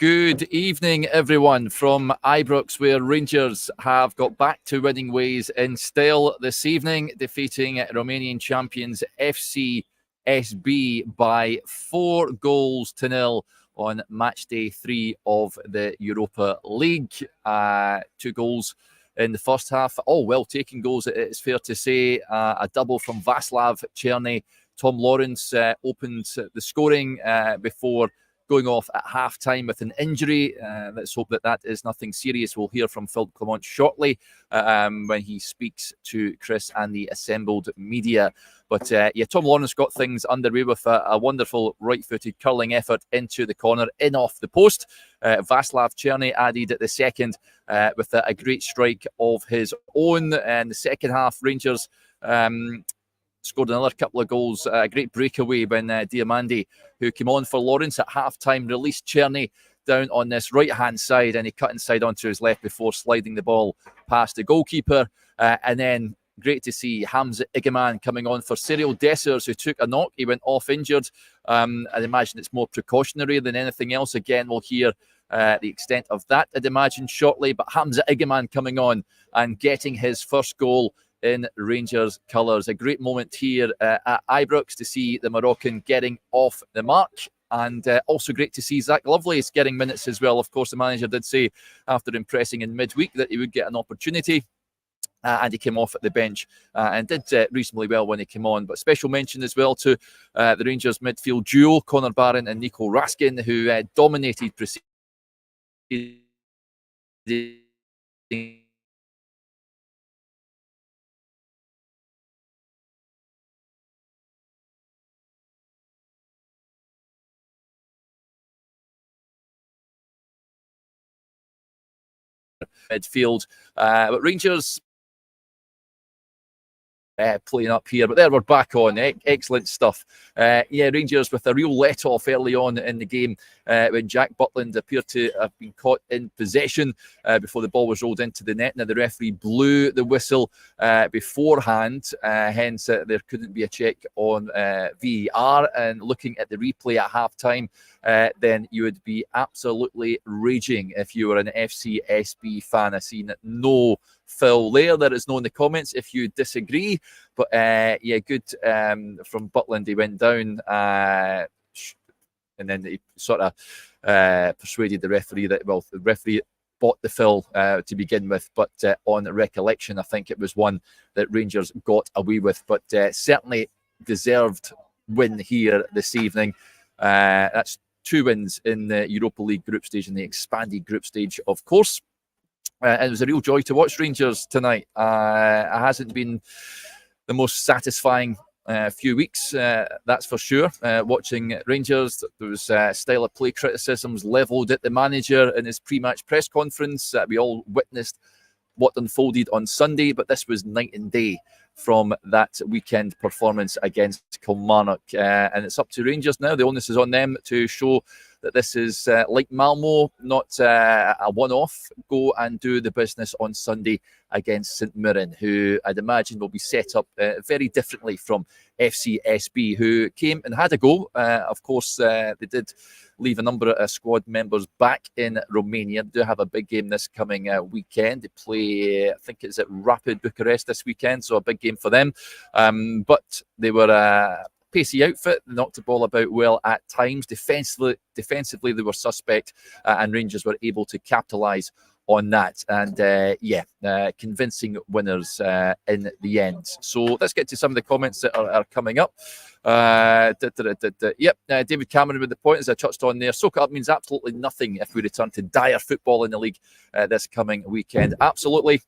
Good evening, everyone, from Ibrox, where Rangers have got back to winning ways in style this evening, defeating Romanian champions FCSB by 4-0 on match day 3 of the Europa League. 2 goals in the first half, all well-taken goals, it's fair to say. A double from Václav Černý. Tom Lawrence opened the scoring before going off at half-time with an injury. Let's hope that is nothing serious. We'll hear from Phil Clement shortly when he speaks to Chris and the assembled media. But Tom Lawrence got things underway with a wonderful right-footed curling effort into the corner, in off the post. Václav Černý added at the second with a great strike of his own. And the second half, Rangers scored another couple of goals. A great breakaway when Diamandi, who came on for Lawrence at half-time, released Černý down on this right-hand side, and he cut inside onto his left before sliding the ball past the goalkeeper. And then great to see Hamza Igiman coming on for Cyril Dessers, who took a knock. He went off injured. I'd imagine it's more precautionary than anything else. Again, we'll hear the extent of that, I'd imagine, shortly. But Hamza Igiman coming on and getting his first goal in Rangers colours. A great moment here at Ibrox to see the Moroccan getting off the mark. And also great to see Zach Lovelace getting minutes as well. Of course, the manager did say after impressing in midweek that he would get an opportunity. And he came off at the bench and did reasonably well when he came on. But special mention as well to the Rangers midfield duo, Connor Barron and Nico Raskin, who dominated preceding midfield. But Rangers playing up here, but there we're back on. Excellent stuff. Rangers with a real let-off early on in the game when Jack Butland appeared to have been caught in possession before the ball was rolled into the net. Now the referee blew the whistle beforehand, hence there couldn't be a check on VAR. And looking at the replay at half-time, then you would be absolutely raging if you were an FCSB fan. I've seen no foul there. Let us know in the comments if you disagree. But good from Butland. He went down and then he sort of persuaded the referee that, well, the referee bought the foul to begin with, but on recollection, I think it was one that Rangers got away with. But certainly deserved win here this evening. That's 2 wins in the Europa League group stage and the expanded group stage, of course. And it was a real joy to watch Rangers tonight. It hasn't been the most satisfying few weeks, that's for sure. Watching Rangers, there was style of play criticisms levelled at the manager in his pre-match press conference. We all witnessed what unfolded on Sunday, but this was night and day from that weekend performance against Kilmarnock. And it's up to Rangers now. The onus is on them to show that this is like Malmo, not a one-off. Go and do the business on Sunday against St Mirren, who I'd imagine will be set up very differently from FCSB, who came and had a go. Of course, they did leave a number of squad members back in Romania. They do have a big game this coming weekend. They play, I think it's at Rapid Bucharest this weekend, so a big game for them. But they were pacey outfit. They knocked the ball about well at times. Defensively they were suspect, and Rangers were able to capitalise on that. And convincing winners in the end. So let's get to some of the comments that are coming up. David Cameron with the point, as I touched on there. Soak it up means absolutely nothing if we return to dire football in the league this coming weekend. Absolutely.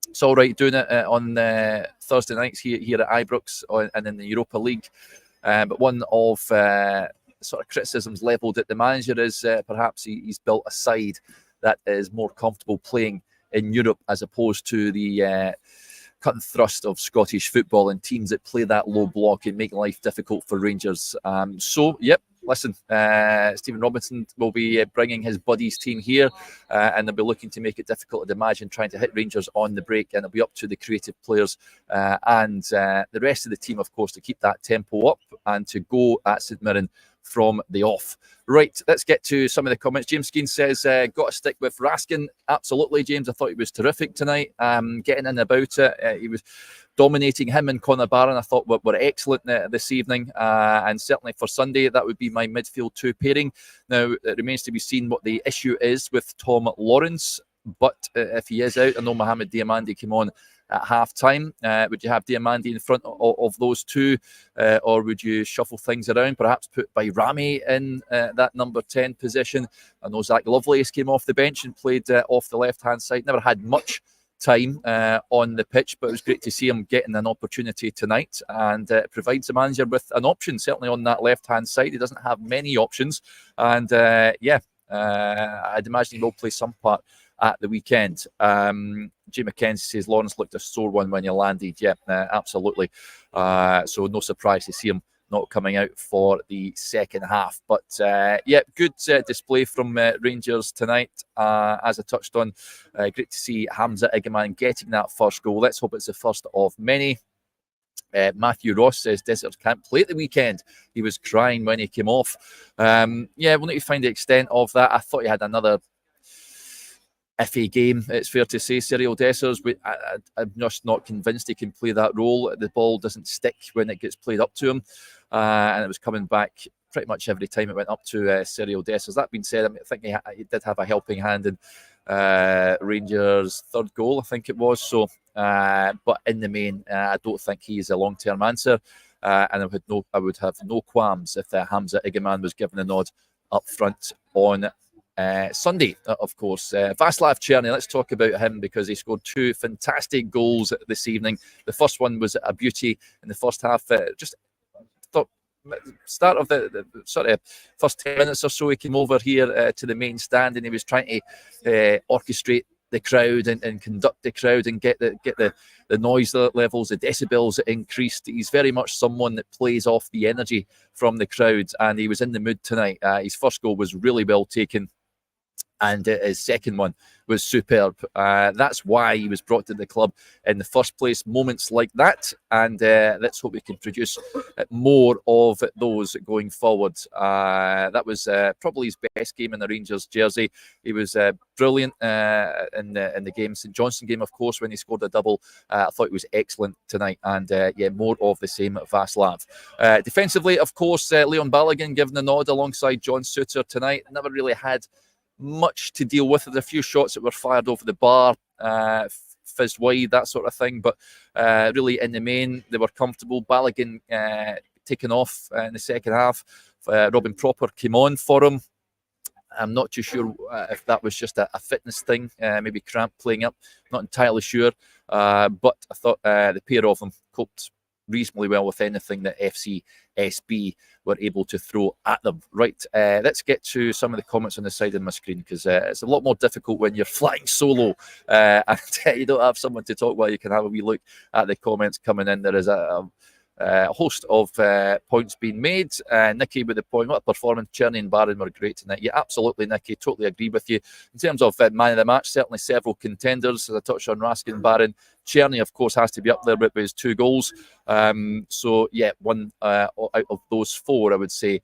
It's all right doing it on Thursday nights here at Ibrox and in the Europa League. But one of sort of criticisms levelled at the manager is perhaps he's built a side that is more comfortable playing in Europe as opposed to the cut and thrust of Scottish football and teams that play that low block and make life difficult for Rangers. Listen, Stephen Robinson will be bringing his buddies team here and they'll be looking to make it difficult, I'd imagine, trying to hit Rangers on the break, and it'll be up to the creative players and the rest of the team, of course, to keep that tempo up and to go at St Mirren from the off. Right, let's get to some of the comments. James Skeen says, got to stick with Raskin. Absolutely, James. I thought he was terrific tonight. Getting in about it. He was dominating. Him and Connor Barron, I thought, were excellent this evening. And certainly for Sunday, that would be my midfield 2 pairing. Now, it remains to be seen what the issue is with Tom Lawrence. But if he is out, I know Mohamed Diamandi came on at half-time. Would you have Diamandi in front of those two, or would you shuffle things around, perhaps put Bayrami in that number 10 position? I know Zach Lovelace came off the bench and played off the left-hand side. Never had much time on the pitch, but it was great to see him getting an opportunity tonight, and provides the manager with an option, certainly on that left-hand side. He doesn't have many options, and I'd imagine he will play some part at the weekend. Jay McKenzie says Lawrence looked a sore one when he landed. Yeah, absolutely. So no surprise to see him not coming out for the second half. But good display from Rangers tonight. As I touched on, great to see Hamza Igaman getting that first goal. Let's hope it's the first of many. Matthew Ross says Desert can't play at the weekend. He was crying when he came off. We'll need to find the extent of that. I thought he had another iffy game, it's fair to say. Cyril Dessers, I'm just not convinced he can play that role. The ball doesn't stick when it gets played up to him, and it was coming back pretty much every time it went up to Cyril Dessers. That being said, I think he did have a helping hand in Rangers' third goal, I think it was. So, but in the main, I don't think he is a long-term answer, and I would have no qualms if Hamza Igaman was given a nod up front on Sunday, of course. Václav Černý, let's talk about him, because he scored 2 fantastic goals this evening. The first one was a beauty in the first half. Just thought, start of the sort of first 10 minutes or so, he came over here to the main stand, and he was trying to orchestrate the crowd and conduct the crowd and get the noise levels, the decibels increased. He's very much someone that plays off the energy from the crowd, and he was in the mood tonight. His first goal was really well taken, and his second one was superb. That's why he was brought to the club in the first place. Moments like that, and let's hope we can produce more of those going forward. That was probably his best game in the Rangers jersey. He was brilliant in the game, St Johnstone game, of course, when he scored a double. I thought he was excellent tonight, and more of the same at Václav. Defensively, of course, Leon Balogun given the nod alongside John Souttar tonight. Never really had much to deal with. There's a few shots that were fired over the bar, fizzed wide, that sort of thing, but really in the main they were comfortable. Balogun taken off in the second half. Robin Propper came on for him. I'm not too sure if that was just a fitness thing, maybe cramp playing up, not entirely sure, but I thought the pair of them coped reasonably well with anything that FCSB were able to throw at them. Right, let's get to some of the comments on the side of my screen, because it's a lot more difficult when you're flying solo and you don't have someone to talk while you can have a wee look at the comments coming in. There is a host of points being made. Nicky with the point, what a performance. Černý and Barron were great tonight. Yeah, absolutely, Nicky, totally agree with you. In terms of man of the match, certainly several contenders. As I touched on Raskin, Barron, Černý, of course, has to be up there with his 2 goals. So, yeah, one out of those 4, I would say,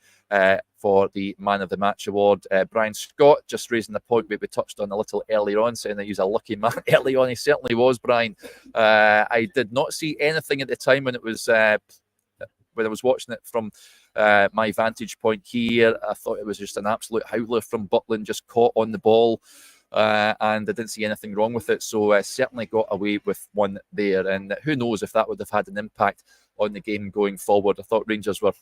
for the Man of the Match award. Brian Scott just raising the point we touched on a little earlier on, saying that he's a lucky man. Early on, he certainly was, Brian. I did not see anything at the time when it was when I was watching it from my vantage point here. I thought it was just an absolute howler from Butland, just caught on the ball. And I didn't see anything wrong with it, so certainly got away with one there, and who knows if that would have had an impact on the game going forward. I thought Rangers were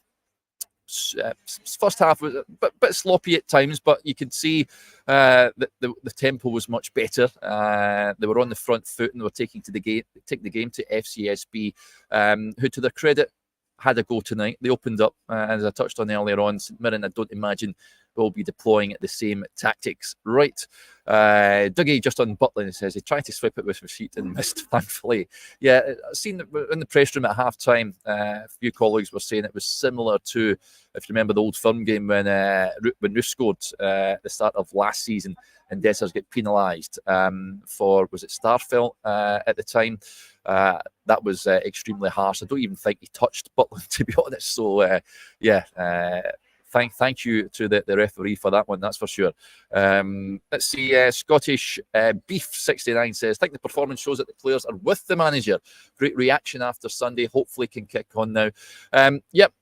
first half was a bit sloppy at times, but you could see that the tempo was much better. They were on the front foot and they were taking the game to FCSB, who, to their credit, had a go tonight. They opened up, as I touched on earlier on. St Mirren, I don't imagine, will be deploying the same tactics. Right. Dougie just on Butland says he tried to sweep it with his feet and missed, thankfully. Yeah, I've seen in the press room at half-time, a few colleagues were saying it was similar to, if you remember the Old Firm game when Roos scored at the start of last season and Dessers get penalised for, was it Starfelt at the time? That was extremely harsh. I don't even think he touched Butland, to be honest. So, thank you to the referee for that one, that's for sure. Let's see, Scottish Beef 69 says, I think the performance shows that the players are with the manager. Great reaction after Sunday, hopefully can kick on now. Yep.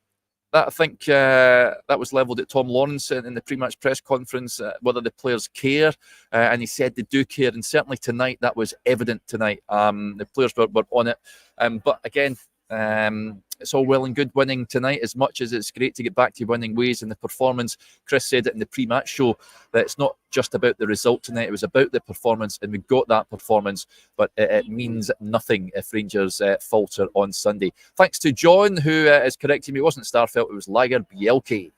That, I think that was levelled at Tom Lawrence in the pre-match press conference, whether the players care, and he said they do care, and certainly tonight that was evident tonight. The players were on it, but again, it's all well and good winning tonight, as much as it's great to get back to winning ways. And the performance, Chris said it in the pre-match show, that it's not just about the result tonight, it was about the performance, and we got that performance, but it means nothing if Rangers falter on Sunday. Thanks to John, who is correcting me, it wasn't Starfelt, it was Lager Bielke.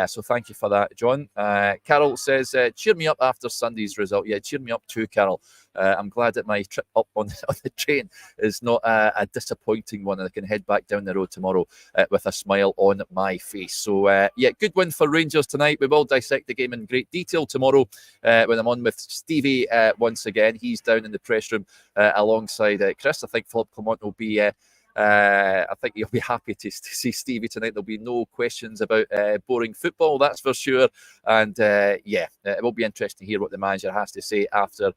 So thank you for that, John. Carol says, cheer me up after Sunday's result. Yeah, cheer me up too, Carol. I'm glad that my trip up on the train is not a disappointing one, and I can head back down the road tomorrow with a smile on my face. So, yeah, good win for Rangers tonight. We will dissect the game in great detail tomorrow when I'm on with Stevie once again. He's down in the press room alongside Chris. I think Philip Clement will be... I think you'll be happy to see Stevie tonight. There'll be no questions about boring football, that's for sure. And yeah, it will be interesting to hear what the manager has to say after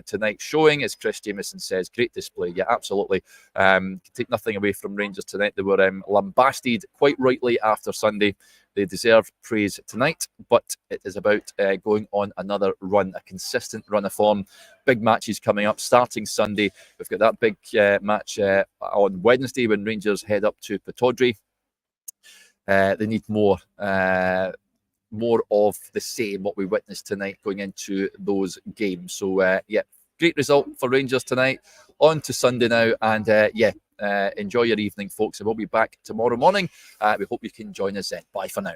tonight's showing. As Chris Jamieson says, great display. Yeah, absolutely. Take nothing away from Rangers tonight. They were lambasted quite rightly after Sunday. They deserve praise tonight, but it is about going on another run, a consistent run of form. Big matches coming up, starting Sunday. We've got that big match on Wednesday when Rangers head up to Pittodrie. They need more of the same, what we witnessed tonight going into those games. So, yeah, great result for Rangers tonight. On to Sunday now, and yeah, enjoy your evening, folks. And we'll be back tomorrow morning. We hope you can join us then. Bye for now.